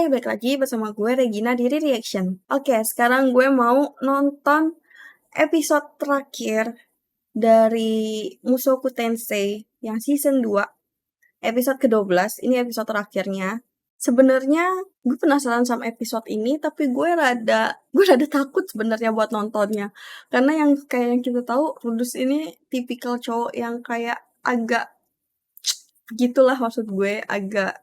Hai, balik lagi bersama gue Regina di Reaction. Oke, sekarang gue mau nonton episode terakhir dari Mushoku Tensei yang season 2, episode ke-12. Ini episode terakhirnya. Sebenarnya gue penasaran sama episode ini, tapi gue rada takut sebenarnya buat nontonnya. Karena kayak yang kita tahu, Rudus ini tipikal cowok yang kayak agak gitulah, maksud gue agak.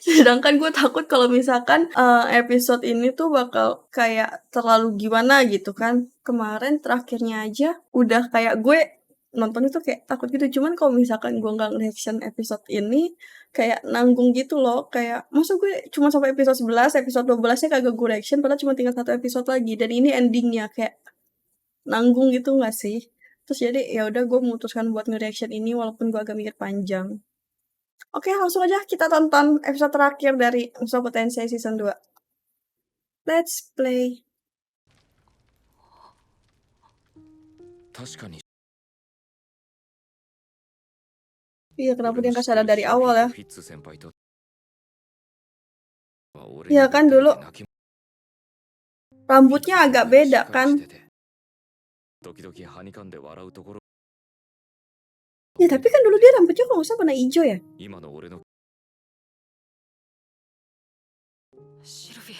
Sedangkan gue takut kalau misalkan episode ini tuh bakal kayak terlalu gimana gitu kan. Kemarin terakhirnya aja udah kayak gue nonton itu kayak takut gitu. Cuman kalau misalkan gue nggak reaction episode ini, kayak nanggung gitu loh. Kayak masa gue cuma sampai episode 11, episode 12-nya kagak gue reaction, padahal cuma tinggal satu episode lagi. Dan ini endingnya kayak nanggung gitu nggak sih? Terus jadi ya udah gue memutuskan buat nge-reaction ini walaupun gue agak mikir panjang. Oke, langsung aja kita tonton episode terakhir dari Mushoku Tensei Season 2. Let's play. 確かに Iya, kenapa dia nggak sadar dari awal ya? フィッツ先輩と Iya kan dulu rambutnya agak beda kan? 時々はにかんで笑うところ Ya tapi kan dulu dia rambutnya kalau nggak salah warna hijau ya? 今の俺の シルフィー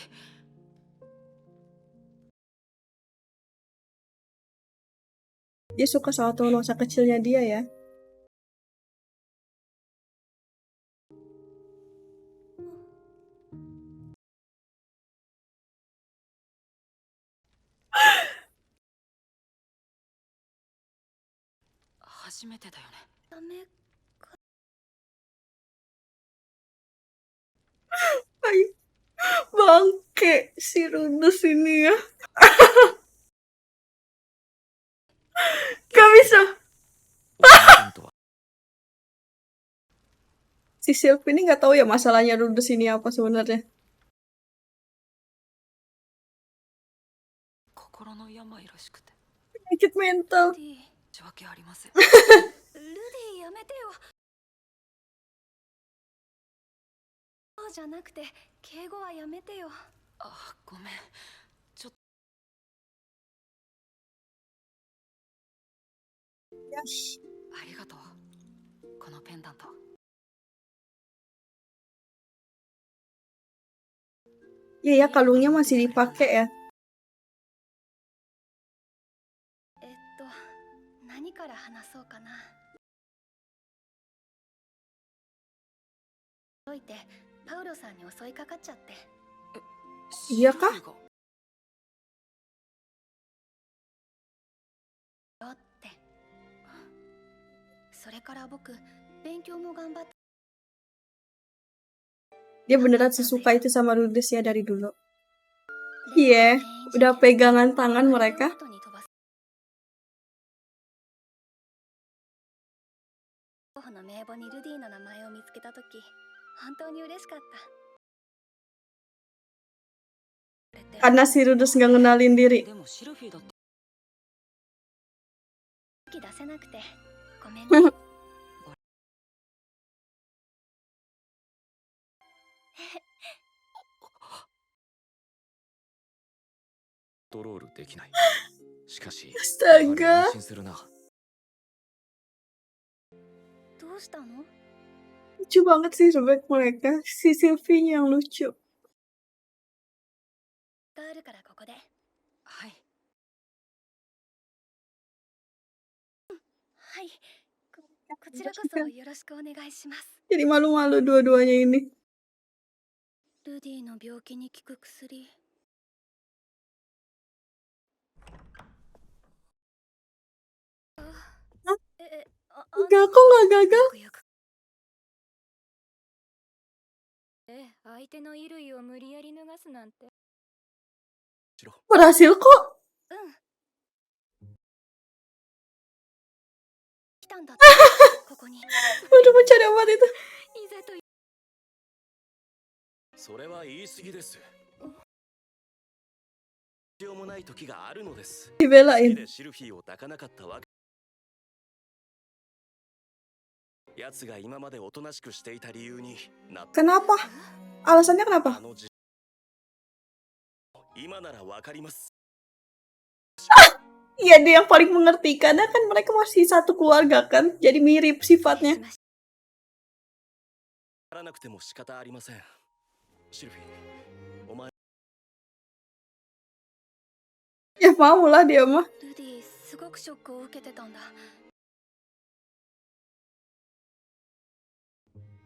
Dia suka sama teman masa kecilnya dia ya. Ay, bangke si Rudus ini ya. Gak bisa. Si Sylvie ini nggak tahu ya masalahnya Rudus ini apa sebenarnya. Penyakit mental. 仕訳ありませんルディやめてよそうじゃなくて敬語はやめてよあ、ごめんちょっと よし。ありがとうこのペンダント Iya ya, kalungnya masih dipakai ya. 何から話そうかなおいてパウロさんに襲いかかっちゃって Iya kah? よってそれから僕勉強も頑張って Dia beneran sesuka itu sama Rudus ya dari dulu. Iya, udah pegangan tangan mereka. 候補の名簿にルディの名前を見つけたとき本当に嬉しかった Karena si Rudus nggak ngenalin diri. 出せなくてごめんねコントロールできないしかし Astaga. 安心するな どうしたの Lucu banget sih rebek mereka. Si Sylvie-nya yang lucu. があるからここではいはいこちらこそよろしくお願いします Jadi malu-malu dua-duanya ini. ルディの病気に効く薬 Enggak, kok nggak gagal? 相手の衣類を無理やり脱がすなんて Berhasil kok. 来たんだここに Aduh, mencari obat itu. いざとそれは言い過ぎです必要もない時があるのです Dibelain. でシルフィーを抱かなかったわけ奴が今までおとなしくしていた理由になった Kenapa? Alasannya kenapa? あの時今ならわかります。 Iya, dia yang paling mengerti karena kan mereka masih satu keluarga kan, jadi mirip 失礼 sifatnya. しました。やらなくても仕方ありません。シルフィー、お前 Ya mau lah dia mah. ルディすごくショックを受けてたんだ。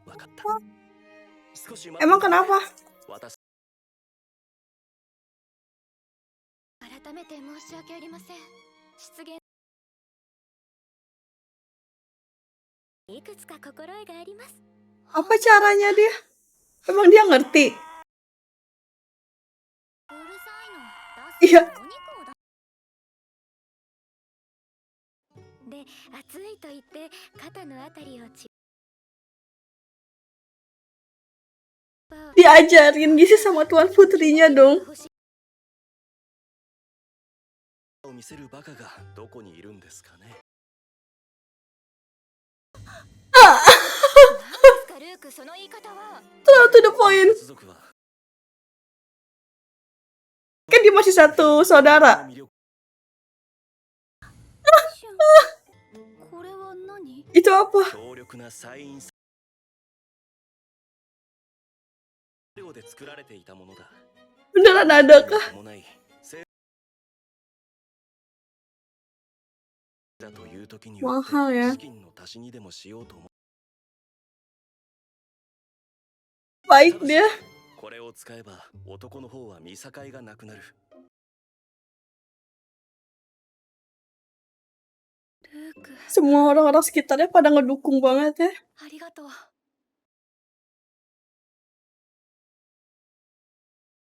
わかった。少し待って Emang kenapa? 私 改めて申し訳ありません。失言。いくつか心得があります。 Apa caranya dia? Emang dia ngerti? うるさいの。出す Iya. お肉をだ。で、暑いと言って肩のあたりをDiajarin gitu sama tuan putrinya dong. を見せるバカがどこにいるんですかね。 ルーク、その言い方は。 Terlalu to the point. 家族は Kan dia masih satu saudara. 魅力 これは何？ Itu apa? 強力なサイン量で作られていたものだ。 Beneran ada kah? 伴いだという時によって Mahal ya. 資金の足しにでもしようと思う。 Baik dia. これを使えば男の方は見境がなくなる。 ルーク、 Semua orang-orang sekitarnya pada ngedukung banget ya. ありがとう。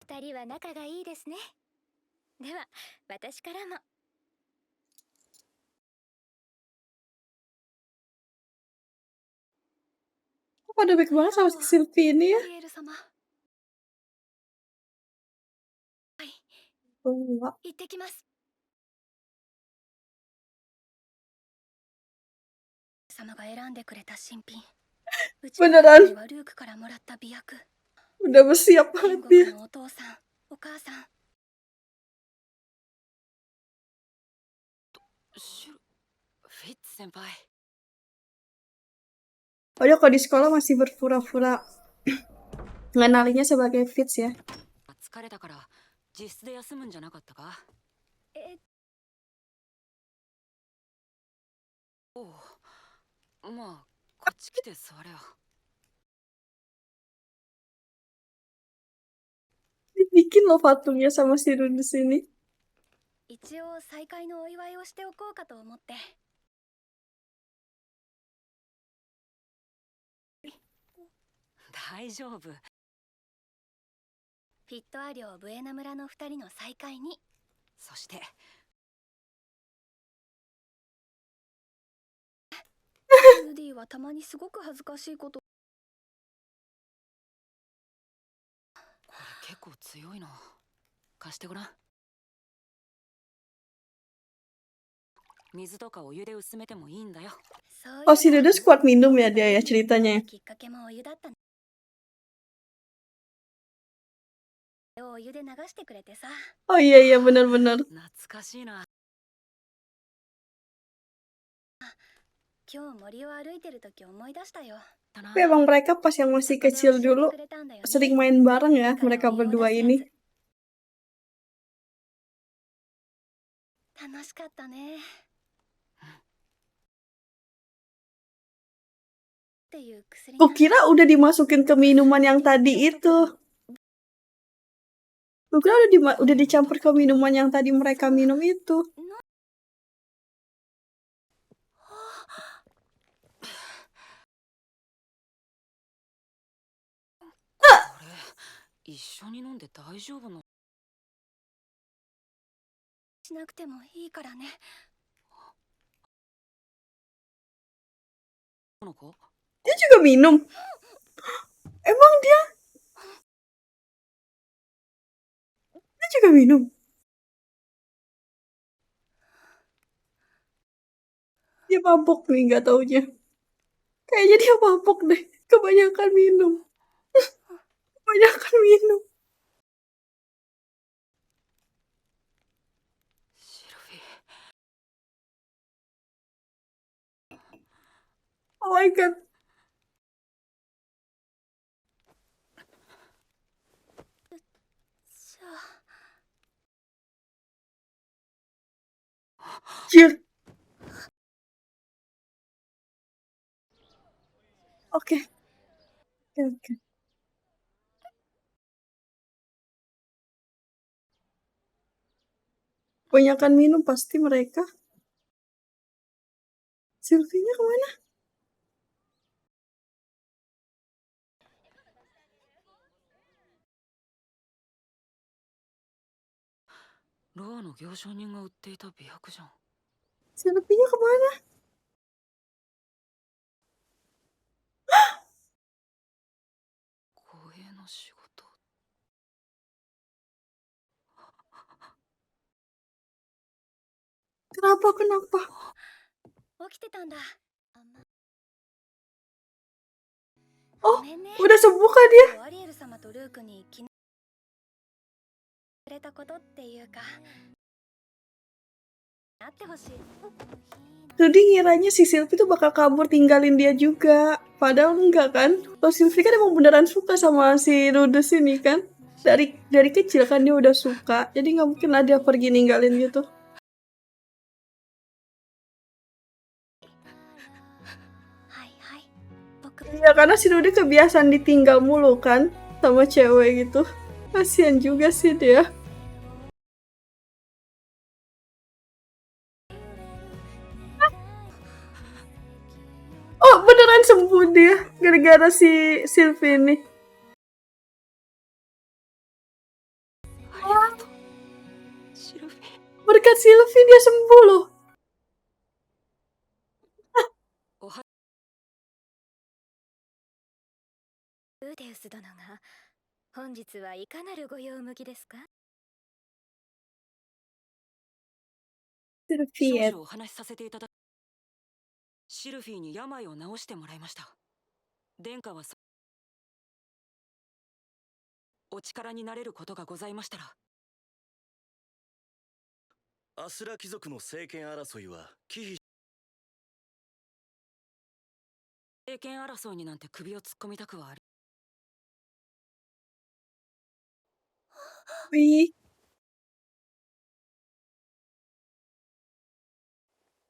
二人は仲がいいですね。では、私からも。 Kok pada baik banget sama si Sylvie ini ya? アリエル様。はい、 Enggak. 行ってきます。様が選んでくれた新品。うちの中にはルークからもらった美薬。 Udah bersiap 天 banget 国 dia. のお父さん、お母さん。フィッツ先輩。 Oh dia kalau di sekolah masih berpura-pura ngenalinya sebagai Fitz ya. 疲れたから自室で休むんじゃなかったか？おう、まあこっち来て座れよ。 Bikin loh patungnya sama si Run di sini. 一応再会のお祝いをしておこうかと思って。大丈夫。フィットア領ブエナ村の二人の再会に。そしてルディはたまにすごく恥ずかしいこと。これ結構強いな。貸してごらん。水とかお湯で薄めてもいいんだよ。 Oh si Dudus kuat minum ya dia ya ceritanya. きっかけもお湯だったね。お湯で流してくれてさ。 Oh iya iya benar-benar. 懐かしいな。今日森を歩いてる時思い出したよ。 Tapi emang mereka pas yang masih kecil dulu sering main bareng ya mereka berdua ini. 楽しかったね。 Gue kira udah dimasukin ke minuman yang tadi itu. Gue kira udah dicampur ke minuman yang tadi mereka minum itu. Dia juga minum. Emang dia juga minum. Dia mabuk nih nggak taunya. Kayaknya dia mabuk deh. Kebanyakan minum. Kebanyakan minum. シルフィー Oh my god. じゃあ Cute. Oke. Oke. Kebanyakan minum pasti mereka. Sylvie-nya kemana? ロアの行商人が売っていた美白じゃん Sylvie-nya kemana? 護衛の仕事 Kenapa? Kenapa? 起きてたんだ Oh, ごめんね udah sembuh kah dia? アリエル様とルークに気に入れたことっていうかあってほしい Rudy ngiranya si Sylvie tuh bakal kabur tinggalin dia juga. Padahal enggak kan? Kalau Sylvie kan emang beneran suka sama si Rudess ini kan. Dari kecil kan dia udah suka. Jadi nggak mungkin lah dia pergi ninggalin gitu. はいはい僕 Ya karena si Rudy kebiasaan ditinggal mulu kan sama cewek gitu. Kasian juga sih dia. Oh beneran sembuh dia gara-gara si Sylvie ini. ありがとうシルフィー Berkat Sylvie dia sembuh loh. おはウーデウス殿が本日はいかなるご用向きですか Sylvie 少 ya. 々お話しさせていただシルフィーに病を治してもらいました殿下はお力になれることがございましたらアスラ貴族の政権争いは忌避政権争いになんて首を突っ込みたくはあり Wih.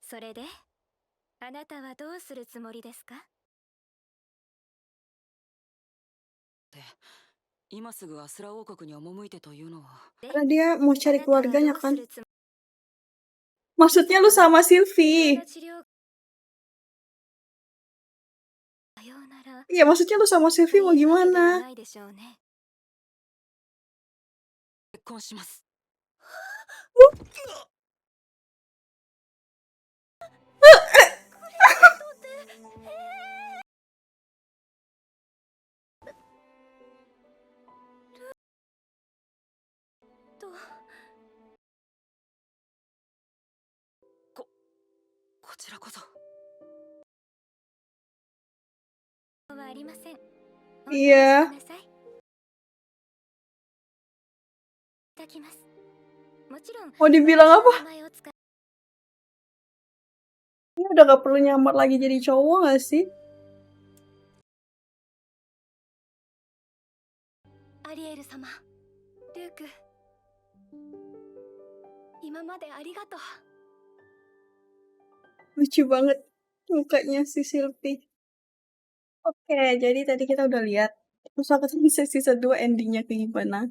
それであなたはどうするつもりですかで今すぐアスラ王国に赴いてというのは Karena dia mau あ cari なたはど keluarganya うす kan. るつも Maksudnya lu sama り Sylvie. 治療さようなら Iya maksudnya lu sama と Sylvie いう mau わけでは gimana? ないでしょうね結婚します とこちらこそはありません。いやお話しください。いただきます。もちろん Mau dibilang 私の apa? 名前を使っ Ini udah gak perlu nyamar lagi jadi cowok gak sih? アリエル様、ルーク、今までありがとう。 Lucu banget mukanya si Sylvie. Oke, jadi tadi kita udah lihat. Terus aku tuh bisa season 2 endingnya kayak gimana.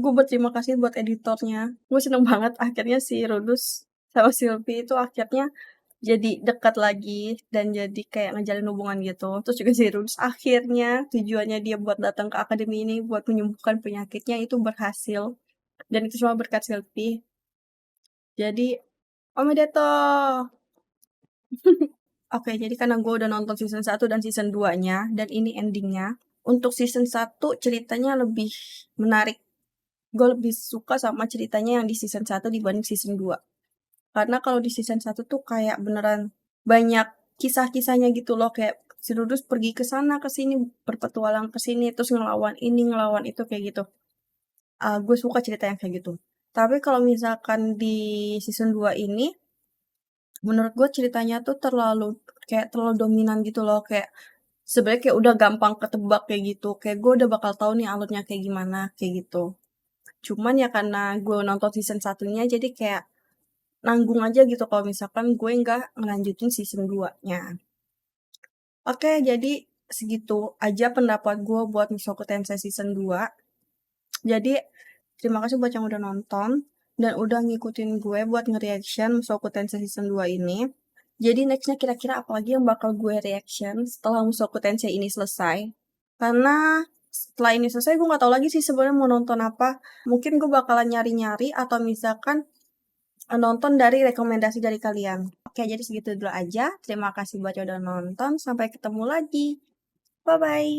Gue berterima kasih buat editornya. Gue seneng banget akhirnya si Rudess sama Sylvie itu akhirnya jadi dekat lagi dan jadi kayak ngejalin hubungan gitu. Terus juga si Rudess akhirnya tujuannya dia buat datang ke akademi ini buat menyembuhkan penyakitnya itu berhasil. Dan itu semua berkat Sylvie. Jadi, omedeto. Oke, jadi karena gue udah nonton season 1 dan season 2-nya, dan ini endingnya. Untuk season 1 ceritanya lebih menarik. Gue lebih suka sama ceritanya yang di season 1 dibanding season 2. Karena kalau di season 1 tuh kayak beneran banyak kisah-kisahnya gitu loh, kayak si Rudus pergi ke sana ke sini, berpetualang ke sini, terus ngelawan ini, ngelawan itu, kayak gitu. Gue suka cerita yang kayak gitu. Tapi kalau misalkan di season 2 ini, menurut gue ceritanya tuh terlalu dominan gitu loh, kayak sebenarnya kayak udah gampang ketebak kayak gitu. Kayak gue udah bakal tahu nih alurnya kayak gimana, kayak gitu. Cuman ya karena gue nonton season satunya, jadi kayak nanggung aja gitu kalau misalkan gue nggak ngelanjutin season 2-nya. Oke, jadi segitu aja pendapat gue buat Mushoku Tensei season 2. Jadi, terima kasih buat yang udah nonton dan udah ngikutin gue buat nge-reaction Mushoku Tensei season 2 ini. Jadi nextnya kira-kira apa lagi yang bakal gue reaction setelah Mushoku Tensei ini selesai. Karena setelah ini selesai gue gak tahu lagi sih sebenarnya mau nonton apa. Mungkin gue bakalan nyari-nyari atau misalkan nonton dari rekomendasi dari kalian. Oke, jadi segitu dulu aja. Terima kasih buat yang udah nonton. Sampai ketemu lagi. Bye-bye.